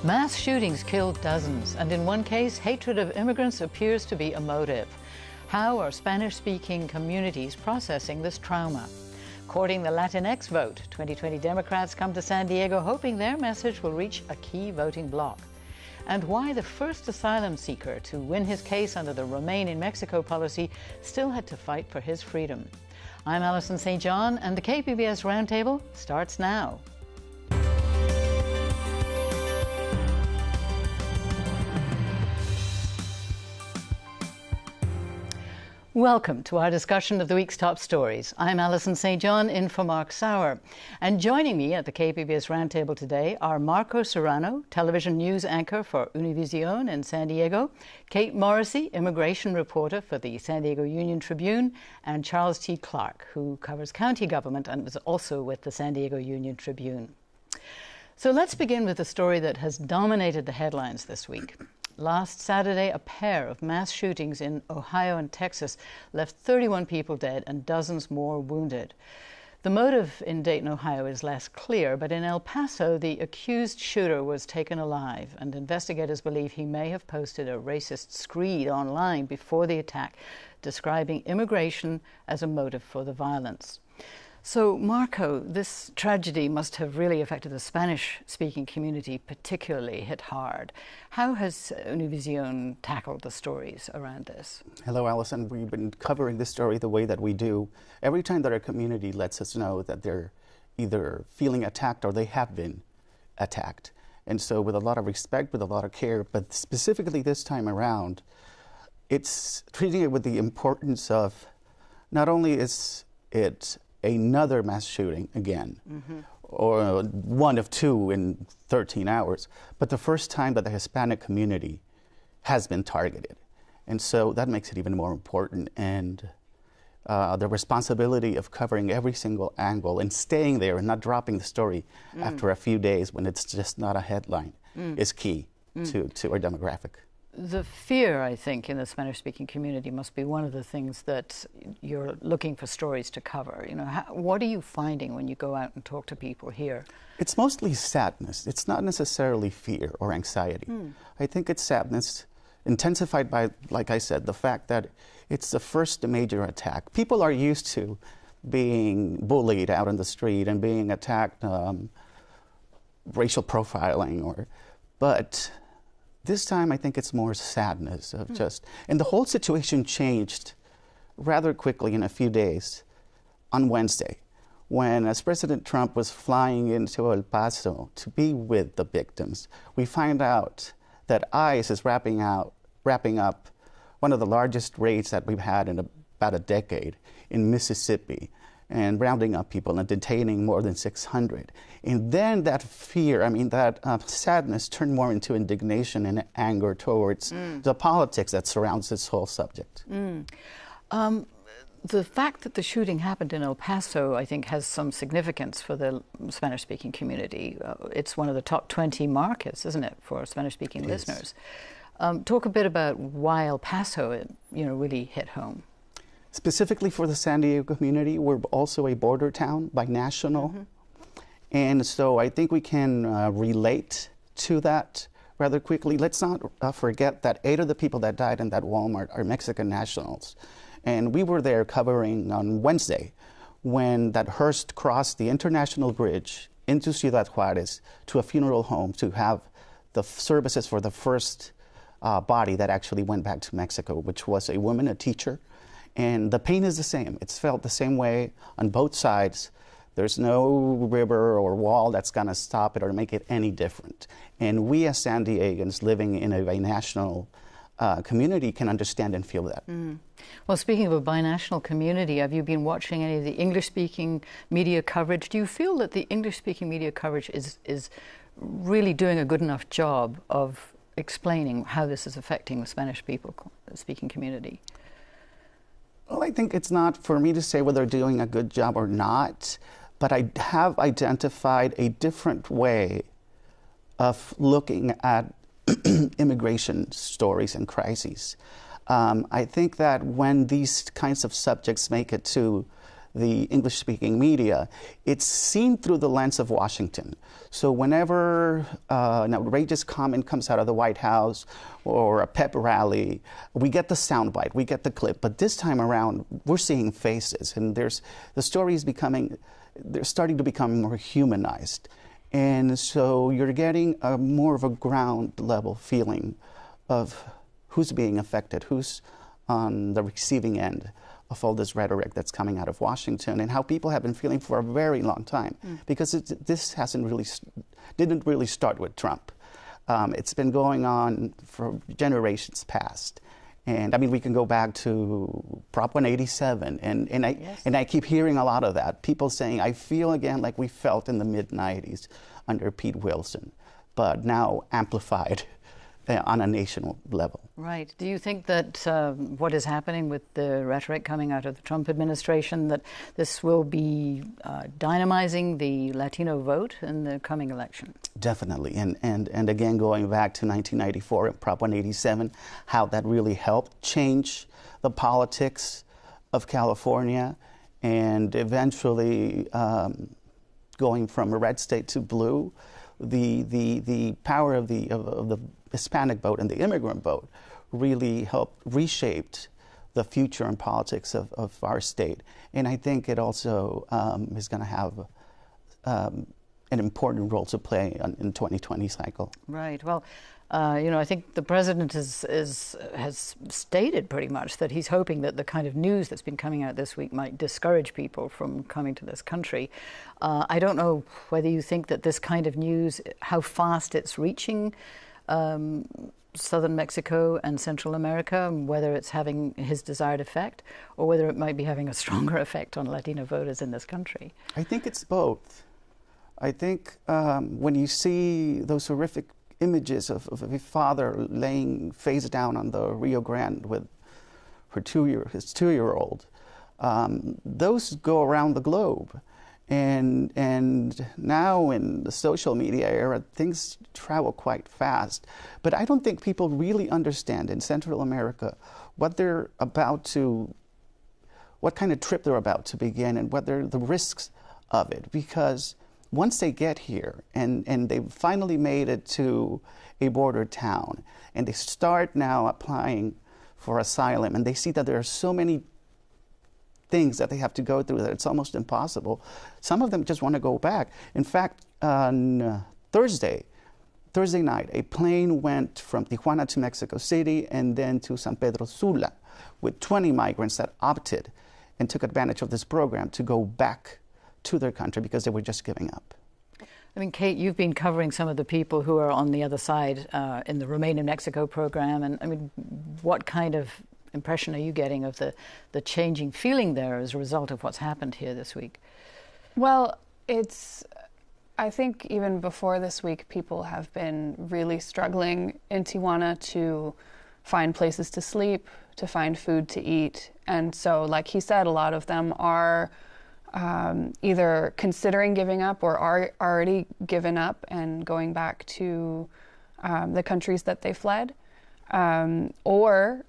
Mass shootings killed dozens, and in one case, hatred of immigrants appears to be a motive. How are Spanish-speaking communities processing this trauma? Courting the Latinx vote, 2020 Democrats come to San Diego hoping their message will reach a key voting bloc. And why the first asylum seeker to win his case under the Remain in Mexico policy still had to fight for his freedom. I'm Alison St. John, and the KPBS Roundtable starts now. Welcome to our discussion of the week's top stories. I'm Alison St. John, in for Mark Sauer. And joining me at the KPBS Roundtable today are Marco Serrano, television news anchor for UnidosUS in San Diego, Kate Morrissey, immigration reporter for the San Diego Union Tribune, and Charles T. Clark, who covers county government and was also with the San Diego Union Tribune. So let's begin with the story that has dominated the headlines this week. Last Saturday, a pair of mass shootings in Ohio and Texas left 31 people dead and dozens more wounded. The motive in Dayton, Ohio is less clear, but in El Paso, the accused shooter was taken alive, and investigators believe he may have posted a racist screed online before the attack, describing immigration as a motive for the violence. So, Marco, this tragedy must have really affected the Spanish-speaking community, particularly hit hard. How has UnidosUS tackled the stories around this? Hello, Alison. We've been covering this story the way that we do every time that our community lets us know that they're either feeling attacked or they have been attacked. And so with a lot of respect, with a lot of care, but specifically this time around, it's treating it with the importance of not only is it another mass shooting again, or one of two in 13 hours, but the first time that the Hispanic community has been targeted. And so that makes it even more important. And the responsibility of covering every single angle and staying there and not dropping the story after a few days when it's just not a headline is key to our demographic. The fear, I think, in the Spanish-speaking community must be one of the things that you're looking for stories to cover. You know, what are you finding when you go out and talk to people here? It's mostly sadness. It's not necessarily fear or anxiety. I think it's sadness intensified by, like I said, the fact that it's the first major attack. People are used to being bullied out on the street and being attacked, racial profiling, but this time, I think it's more sadness of just, and the whole situation changed rather quickly in a few days on Wednesday, when as President Trump was flying into El Paso to be with the victims, we find out that ICE is wrapping up one of the largest raids that we've had in about a decade in Mississippi, and rounding up people and detaining more than 600. And then that fear, that sadness turned more into indignation and anger towards the politics that surrounds this whole subject. The fact that the shooting happened in El Paso, I think, has some significance for the Spanish-speaking community. It's one of the top 20 markets, isn't it, for Spanish-speaking listeners? Talk a bit about why El Paso, really hit home. Specifically for the San Diego community, we're also a border town by national. And so I think we can relate to that rather quickly. Let's not forget that 8 of the people that died in that Walmart are Mexican nationals. And we were there covering on Wednesday when that hearse crossed the international bridge into Ciudad Juarez to a funeral home to have the services for the first body that actually went back to Mexico, which was a woman, a teacher. And the pain is the same. It's felt the same way on both sides. There's no river or wall that's going to stop it or make it any different. And we as San Diegans living in a binational community can understand and feel that. Well, speaking of a binational community, have you been watching any of the English-speaking media coverage? Do you feel that the English-speaking media coverage is really doing a good enough job of explaining how this is affecting the Spanish-speaking community? Well, I think it's not for me to say whether they're doing a good job or not, but I have identified a different way of looking at immigration stories and crises. I think that when these kinds of subjects make it to the English-speaking media, it's seen through the lens of Washington. So whenever an outrageous comment comes out of the White House or a pep rally, we get the soundbite, we get the clip. But this time around, we're seeing faces, and the story is they're starting to become more humanized. And so you're getting more of a ground level feeling of who's being affected, who's on the receiving end of all this rhetoric that's coming out of Washington, and how people have been feeling for a very long time, because this didn't really start with Trump. It's been going on for generations past. And I mean, we can go back to Prop 187, and I keep hearing a lot of that. People saying, I feel again like we felt in the mid-90s under Pete Wilson, but now amplified on a national level. Right. Do you think that what is happening with the rhetoric coming out of the Trump administration, that this will be dynamizing the Latino vote in the coming election? Definitely. And again, going back to 1994 and Prop 187, how that really helped change the politics of California, and eventually going from a red state to blue, the power of the Hispanic vote and the immigrant vote really helped reshaped the future and politics of our state. And I think it also is going to have an important role to play in 2020 cycle. Right. Well, I think the president has stated pretty much that he's hoping that the kind of news that's been coming out this week might discourage people from coming to this country. I don't know whether you think that this kind of news, how fast it's reaching southern Mexico and Central America, and whether it's having his desired effect, or whether it might be having a stronger effect on Latino voters in this country. I think it's both. I think when you see those horrific images of a father laying face down on the Rio Grande with his two-year-old, those go around the globe. And now in the social media era, things travel quite fast. But I don't think people really understand in Central America what kind of trip they're about to begin, and what the risks of it. Because once they get here and they've finally made it to a border town, and they start now applying for asylum, and they see that there are so many things that they have to go through that it's almost impossible, some of them just want to go back. In fact, on Thursday night, a plane went from Tijuana to Mexico City and then to San Pedro Sula with 20 migrants that opted and took advantage of this program to go back to their country because they were just giving up. I mean, Kate, you've been covering some of the people who are on the other side in the Remain in Mexico program, and I mean, what kind of impression are you getting of the changing feeling there as a result of what's happened here this week? Well, I think even before this week, people have been really struggling in Tijuana to find places to sleep, to find food to eat. And so, like he said, a lot of them are either considering giving up or are already given up and going back to the countries that they fled. Or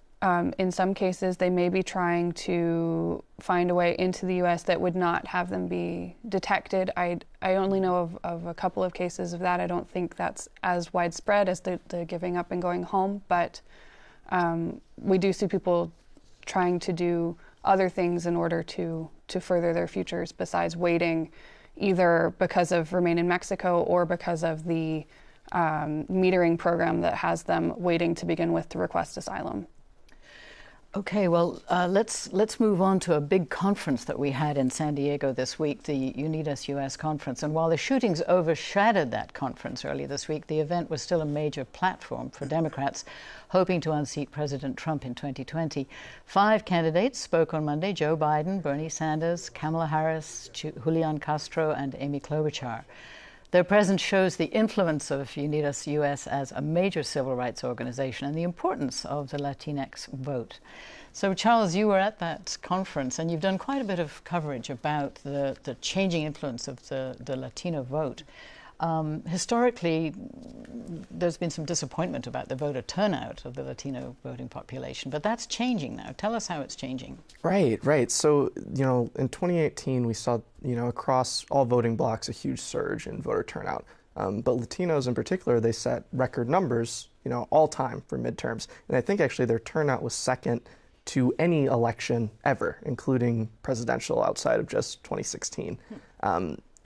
in some cases, they may be trying to find a way into the U.S. that would not have them be detected. I only know of a couple of cases of that. I don't think that's as widespread as the giving up and going home, but we do see people trying to do other things in order to further their futures besides waiting, either because of Remain in Mexico or because of the metering program that has them waiting to begin with to request asylum. Okay, well, let's move on to a big conference that we had in San Diego this week, the UnidosUS conference. And while the shootings overshadowed that conference earlier this week, the event was still a major platform for Democrats hoping to unseat President Trump in 2020. 5 candidates spoke on Monday: Joe Biden, Bernie Sanders, Kamala Harris, Julian Castro, and Amy Klobuchar. Their presence shows the influence of UnidosUS as a major civil rights organization and the importance of the Latinx vote. So, Charles, you were at that conference, and you've done quite a bit of coverage about the changing influence of the Latino vote. Historically, there's been some disappointment about the voter turnout of the Latino voting population, but that's changing now. Tell us how it's changing. Right. So, in 2018, we saw, across all voting blocks, a huge surge in voter turnout. But Latinos in particular, they set record numbers, all time for midterms. And I think actually their turnout was second to any election ever, including presidential outside of just 2016.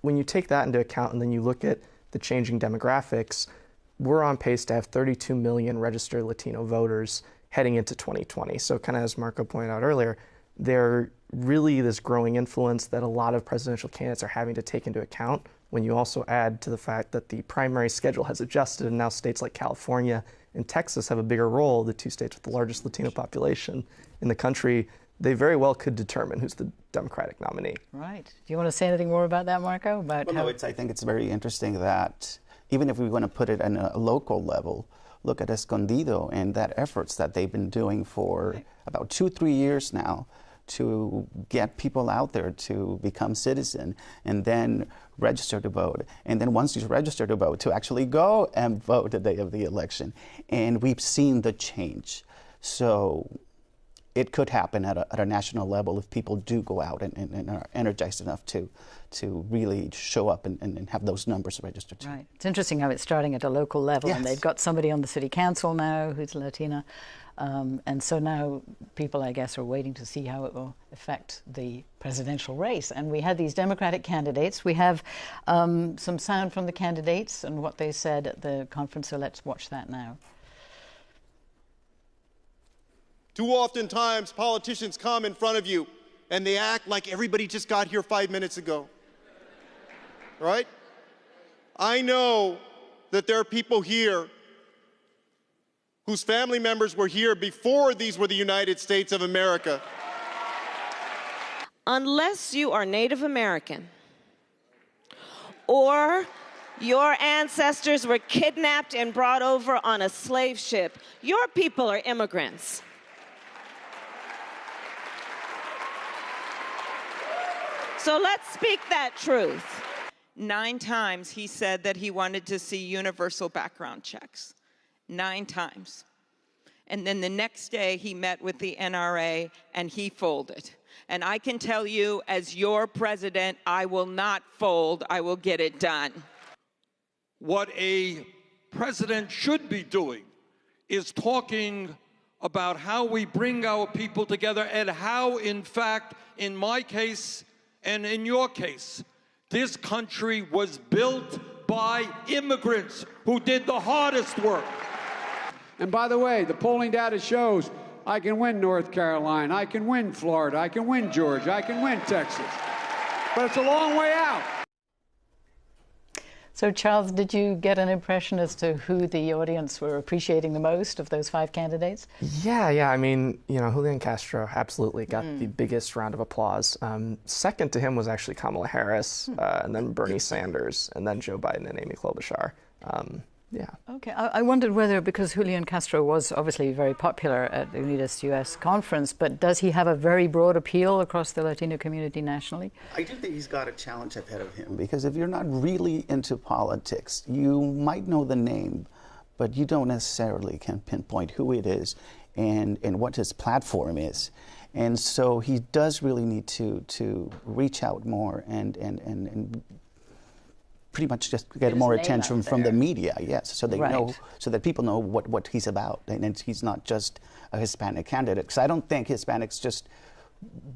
When you take that into account and then you look at the changing demographics, we're on pace to have 32 million registered Latino voters heading into 2020. So kind of as Marco pointed out earlier, they're really this growing influence that a lot of presidential candidates are having to take into account when you also add to the fact that the primary schedule has adjusted and now states like California and Texas have a bigger role, the two states with the largest Latino population in the country. They very well could determine who's the Democratic nominee. Right. Do you want to say anything more about that, Marco? I think it's very interesting that even if we want to put it on a local level, look at Escondido and that efforts that they've been doing for about 2-3 years now to get people out there to become citizen and then register to vote. And then once you register to vote, to actually go and vote the day of the election. And we've seen the change. So it could happen at a national level if people do go out and are energized enough to really show up and have those numbers registered too. Right. It's interesting how it's starting at a local level, Yes. and they've got somebody on the city council now who's Latina. And so now people, I guess, are waiting to see how it will affect the presidential race. And we had these Democratic candidates. We have some sound from the candidates and what they said at the conference, so let's watch that now. Too often times, politicians come in front of you and they act like everybody just got here 5 minutes ago, right? I know that there are people here whose family members were here before these were the United States of America. Unless you are Native American or your ancestors were kidnapped and brought over on a slave ship, your people are immigrants. So let's speak that truth. 9 times he said that he wanted to see universal background checks. 9 times. And then the next day he met with the NRA and he folded. And I can tell you, as your president, I will not fold. I will get it done. What a president should be doing is talking about how we bring our people together and how, in fact, in my case and in your case, this country was built by immigrants who did the hardest work. And by the way, the polling data shows I can win North Carolina, I can win Florida, I can win Georgia, I can win Texas. But it's a long way out. So, Charles, did you get an impression as to who the audience were appreciating the most of those 5 candidates? Yeah. I mean, Julian Castro absolutely got the biggest round of applause. Second to him was actually Kamala Harris, and then Bernie Sanders, and then Joe Biden and Amy Klobuchar. Yeah. Okay. I wondered whether, because Julian Castro was obviously very popular at the UnidosUS conference, but does he have a very broad appeal across the Latino community nationally? I do think he's got a challenge ahead of him, because if you're not really into politics, you might know the name, but you don't necessarily can pinpoint who it is and what his platform is. And so he does really need to reach out more and pretty much just get more attention from the media, yes, so they know, so that people know what he's about, and he's not just a Hispanic candidate. Because I don't think Hispanics just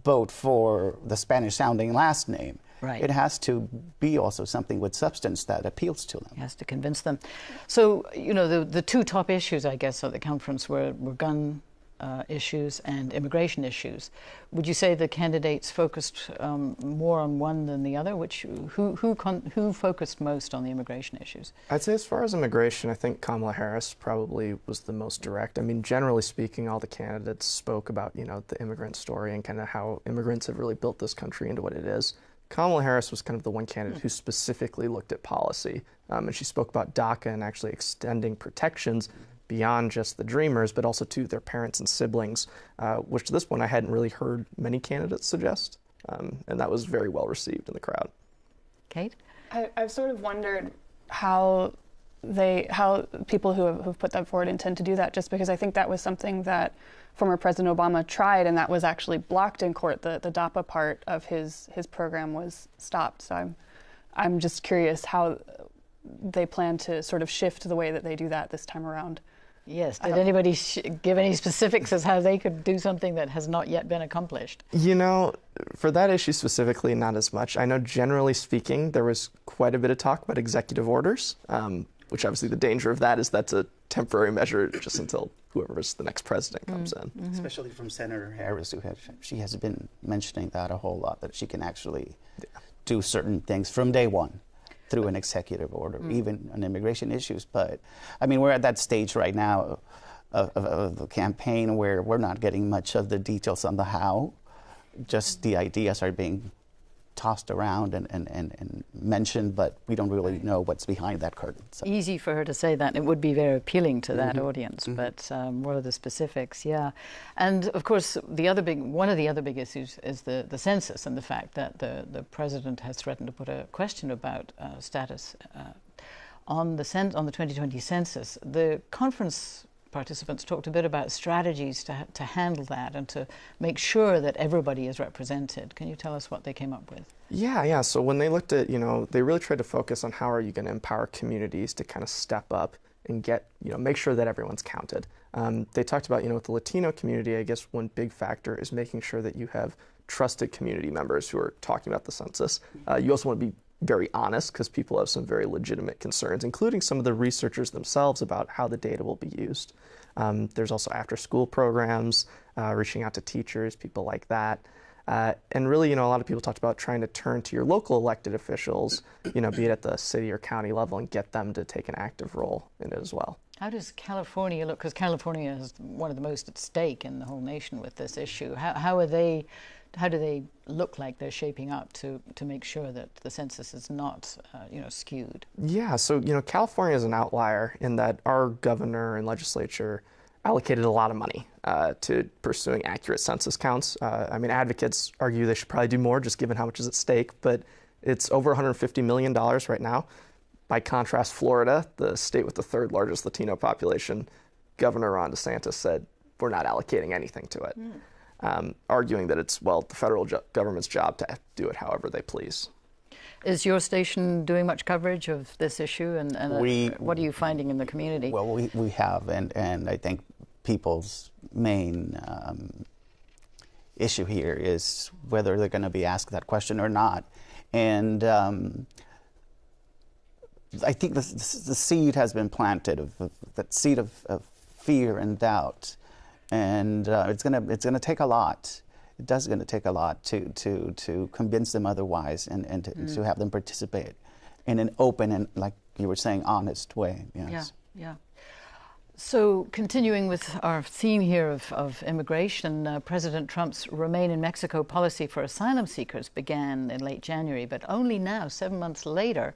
vote for the Spanish-sounding last name. Right. It has to be also something with substance that appeals to them. He has to convince them. So, the 2 top issues, I guess, at the conference were gun issues and immigration issues. Would you say the candidates focused more on one than the other? Who focused most on the immigration issues? I'd say as far as immigration, I think Kamala Harris probably was the most direct. I mean, generally speaking, all the candidates spoke about, the immigrant story and kind of how immigrants have really built this country into what it is. Kamala Harris was kind of the one candidate who specifically looked at policy, and she spoke about DACA and actually extending protections beyond just the Dreamers, but also to their parents and siblings, which to this point I hadn't really heard many candidates suggest, and that was very well received in the crowd. Kate? I've sort of wondered how how people who have put that forward intend to do that, just because I think that was something that former President Obama tried, and that was actually blocked in court. The DAPA part of his program was stopped. So I'm just curious how they plan to sort of shift the way that they do that this time around. Yes. Did anybody give any specifics as how they could do something that has not yet been accomplished? You know, for that issue specifically, not as much. I know generally speaking, there was quite a bit of talk about executive orders, which obviously the danger of that is that's a temporary measure just until whoever's the next president comes in. Mm-hmm. Especially from Senator Harris, she has been mentioning that a whole lot, that she can actually do certain things from day one through an executive order, even on immigration issues. But, I mean, we're at that stage right now of the campaign where we're not getting much of the details on the how. Just the ideas are being tossed around and mentioned, but we don't really know what's behind that curtain. So. Easy for her to say that. It would be very appealing to that audience, but what are the specifics? Yeah. And, of course, one of the other big issues is the census, and the fact that the president has threatened to put a question about status on the 2020 census. The conference participants talked a bit about strategies to handle that and to make sure that everybody is represented. Can you tell us what they came up with? Yeah. So when they looked at, they really tried to focus on how are you going to empower communities to kind of step up and get, make sure that everyone's counted. They talked about, with the Latino community, I guess one big factor is making sure that you have trusted community members who are talking about the census. You also want to be very honest, because people have some very legitimate concerns, including some of the researchers themselves about how the data will be used. There's also after-school programs, reaching out to teachers, people like that. And really, a lot of people talked about trying to turn to your local elected officials, be it at the city or county level, and get them to take an active role in it as well. How does California look? Because California is one of the most at stake in the whole nation with this issue. How do they look like they're shaping up to make sure that the census is not, skewed? Yeah, so, California is an outlier in that our governor and legislature allocated a lot of money to pursuing accurate census counts. Advocates argue they should probably do more, just given how much is at stake, but it's over $150 million right now. By contrast, Florida, the state with the third largest Latino population, Governor Ron DeSantis said, we're not allocating anything to it. Arguing that it's, the federal government's job to do it however they please. Is your station doing much coverage of this issue, and what are you finding in the community? Well, we have, and I think people's main issue here is whether they're going to be asked that question or not. And I think the seed has been planted, that seed of fear and doubt. And it's gonna take a lot. It is going to take a lot to convince them otherwise, and to have them participate in an open and, like you were saying, honest way. Yes. Yeah. So continuing with our theme here of immigration, President Trump's Remain in Mexico policy for asylum seekers began in late January, but only now, 7 months later,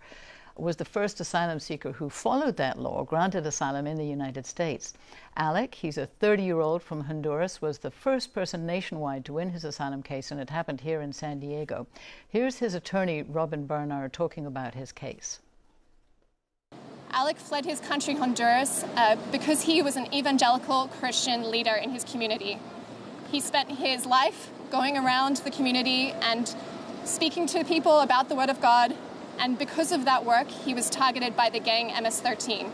was the first asylum seeker who followed that law granted asylum in the United States. Alec, he's a 30-year-old from Honduras, was the first person nationwide to win his asylum case, and it happened here in San Diego. Here's his attorney, Robin Bernard, talking about his case. Alec fled his country, Honduras, because he was an evangelical Christian leader in his community. He spent his life going around the community and speaking to people about the Word of God, and because of that work, he was targeted by the gang MS-13.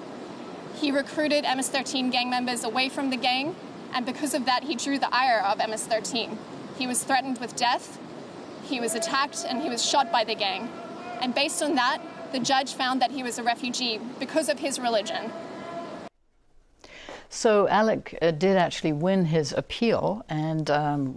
He recruited MS-13 gang members away from the gang, and because of that, he drew the ire of MS-13. He was threatened with death, he was attacked, and he was shot by the gang. And based on that, the judge found that he was a refugee because of his religion. So Alec did actually win his appeal and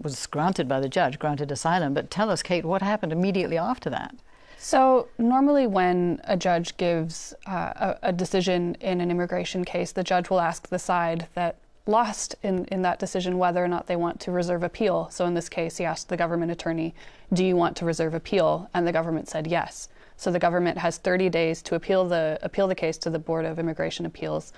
was granted by the judge, granted asylum. But tell us, Kate, what happened immediately after that? So normally when a judge gives a decision in an immigration case, the judge will ask the side that lost in that decision whether or not they want to reserve appeal. So in this case, he asked the government attorney, do you want to reserve appeal? And the government said yes. So the government has 30 days to appeal the case to the Board of Immigration Appeals.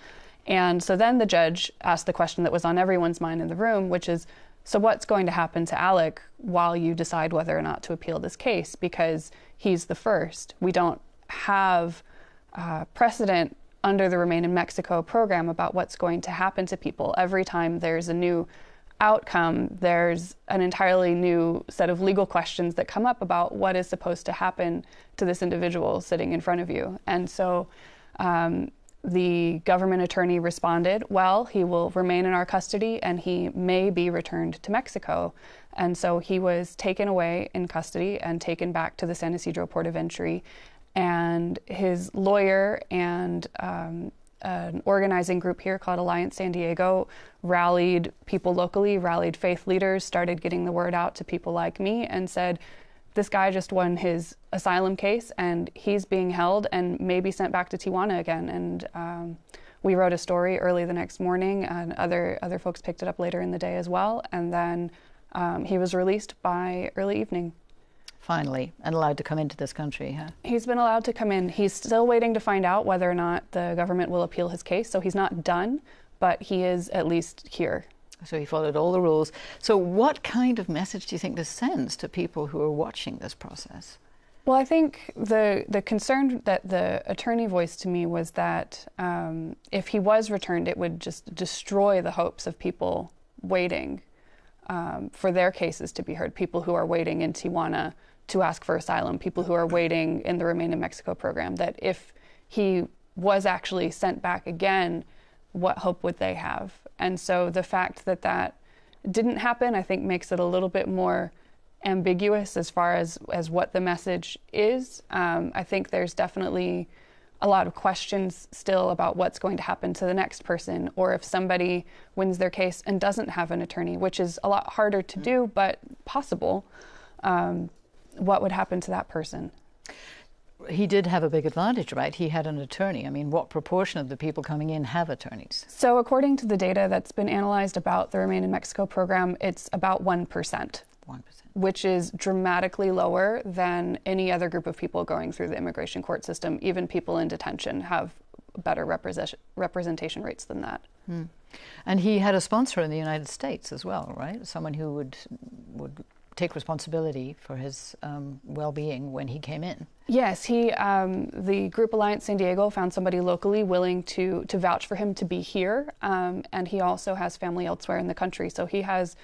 And so then the judge asked the question that was on everyone's mind in the room, which is, so what's going to happen to Alec while you decide whether or not to appeal this case? Because he's the first. We don't have precedent under the Remain in Mexico program about what's going to happen to people. Every time there's a new outcome, there's an entirely new set of legal questions that come up about what is supposed to happen to this individual sitting in front of you. And so the government attorney responded, well, he will remain in our custody and he may be returned to Mexico. And so he was taken away in custody and taken back to the San Ysidro port of entry. And his lawyer and an organizing group here called Alliance San Diego rallied people locally, rallied faith leaders, started getting the word out to people like me and said, this guy just won his asylum case and he's being held and maybe sent back to Tijuana again. And we wrote a story early the next morning, and other folks picked it up later in the day as well. And then he was released by early evening. Finally, and allowed to come into this country, huh? He's been allowed to come in. He's still waiting to find out whether or not the government will appeal his case. So he's not done, but he is at least here. So he followed all the rules. So what kind of message do you think this sends to people who are watching this process? Well, I think the concern that the attorney voiced to me was that if he was returned, it would just destroy the hopes of people waiting for their cases to be heard, people who are waiting in Tijuana to ask for asylum, people who are waiting in the Remain in Mexico program, that if he was actually sent back again, what hope would they have? And so the fact that that didn't happen, I think, makes it a little bit more ambiguous as far as what the message is. I think there's definitely a lot of questions still about what's going to happen to the next person, or if somebody wins their case and doesn't have an attorney, which is a lot harder to do, but possible. What would happen to that person? He did have a big advantage, right? He had an attorney. I mean, what proportion of the people coming in have attorneys? So according to the data that's been analyzed about the Remain in Mexico program, it's about 1%. 1%. Which is dramatically lower than any other group of people going through the immigration court system. Even people in detention have better representation rates than that. Hmm. And he had a sponsor in the United States as well, right? Someone who would take responsibility for his well-being when he came in. Yes, the group Alliance San Diego found somebody locally willing to vouch for him to be here, and he also has family elsewhere in the country, so he has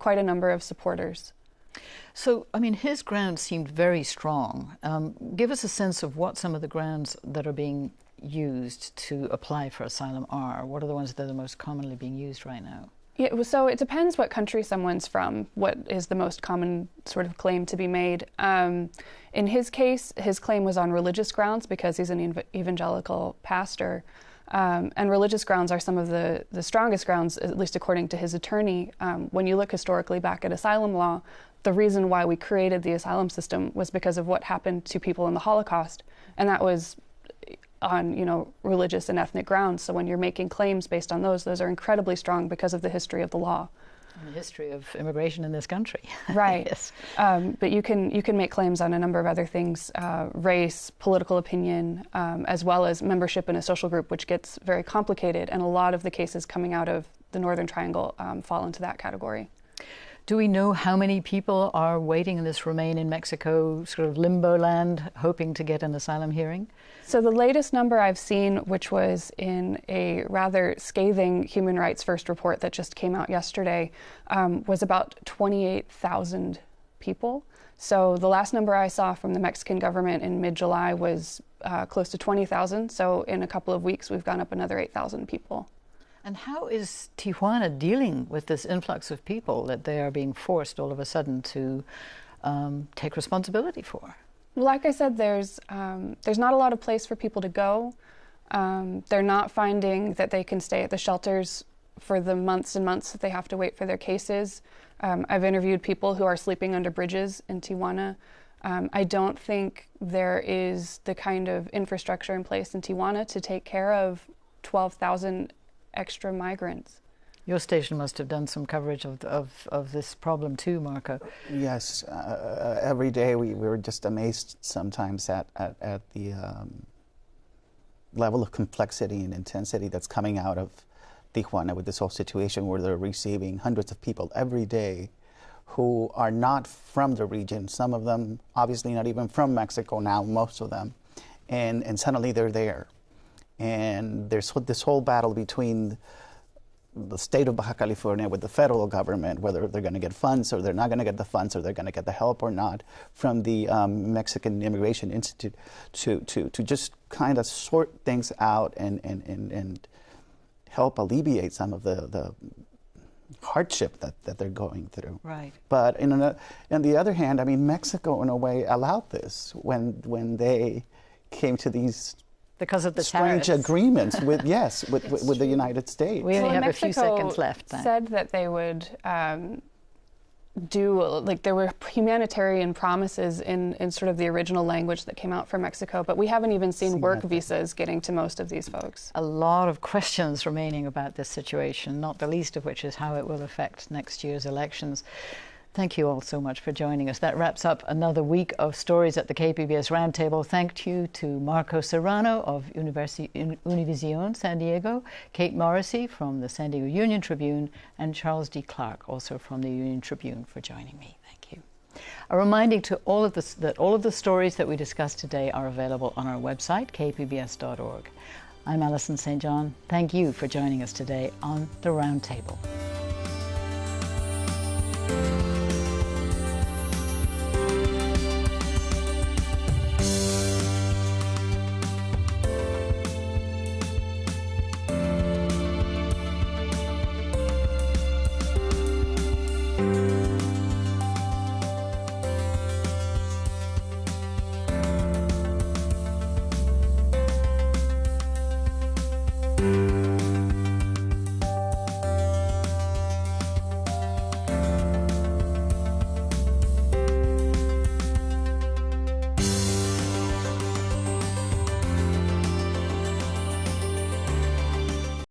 quite a number of supporters. So, I mean, his grounds seemed very strong. Give us a sense of what some of the grounds that are being used to apply for asylum are. What are the ones that are most commonly being used right now? Yeah, so it depends what country someone's from, what is the most common sort of claim to be made. In his case, his claim was on religious grounds because he's an evangelical pastor. And religious grounds are some of the strongest grounds, at least according to his attorney. When you look historically back at asylum law, the reason why we created the asylum system was because of what happened to people in the Holocaust. And that was on, religious and ethnic grounds. So when you're making claims based on those are incredibly strong because of the history of the law. And the history of immigration in this country. Right. Yes. But you can make claims on a number of other things, race, political opinion, as well as membership in a social group, which gets very complicated. And a lot of the cases coming out of the Northern Triangle fall into that category. Do we know how many people are waiting in this Remain in Mexico sort of limbo land, hoping to get an asylum hearing? So the latest number I've seen, which was in a rather scathing Human Rights First report that just came out yesterday, was about 28,000 people. So the last number I saw from the Mexican government in mid-July was close to 20,000. So in a couple of weeks, we've gone up another 8,000 people. And how is Tijuana dealing with this influx of people that they are being forced all of a sudden to take responsibility for? Well, like I said, there's not a lot of place for people to go. They're not finding that they can stay at the shelters for the months and months that they have to wait for their cases. I've interviewed people who are sleeping under bridges in Tijuana. I don't think there is the kind of infrastructure in place in Tijuana to take care of 12,000 extra migrants. Your station must have done some coverage of this problem too, Marco. Yes, every day we were just amazed sometimes at the level of complexity and intensity that's coming out of Tijuana with this whole situation where they're receiving hundreds of people every day who are not from the region, some of them obviously not even from Mexico now, most of them, and suddenly they're there. And there's this whole battle between the state of Baja California with the federal government, whether they're going to get funds or they're not going to get the funds, or they're going to get the help or not from the Mexican Immigration Institute to just kind of sort things out and help alleviate some of the hardship that they're going through. Right. But on the other hand, I mean, Mexico in a way allowed this when they came to these because of the strange tariffs. agreements with with the United States. We only have Mexico a few seconds left. Then. Said that they would there were humanitarian promises in sort of the original language that came out from Mexico, but we haven't even seen work visas getting to most of these folks. A lot of questions remaining about this situation, not the least of which is how it will affect next year's elections. Thank you all so much for joining us. That wraps up another week of stories at the KPBS Roundtable. Thank you to Marco Serrano of Univision San Diego, Kate Morrissey from the San Diego Union Tribune, and Charles D. Clark, also from the Union Tribune, for joining me. Thank you. A reminding to all of that all of the stories that we discussed today are available on our website, kpbs.org. I'm Alison St. John. Thank you for joining us today on the Roundtable.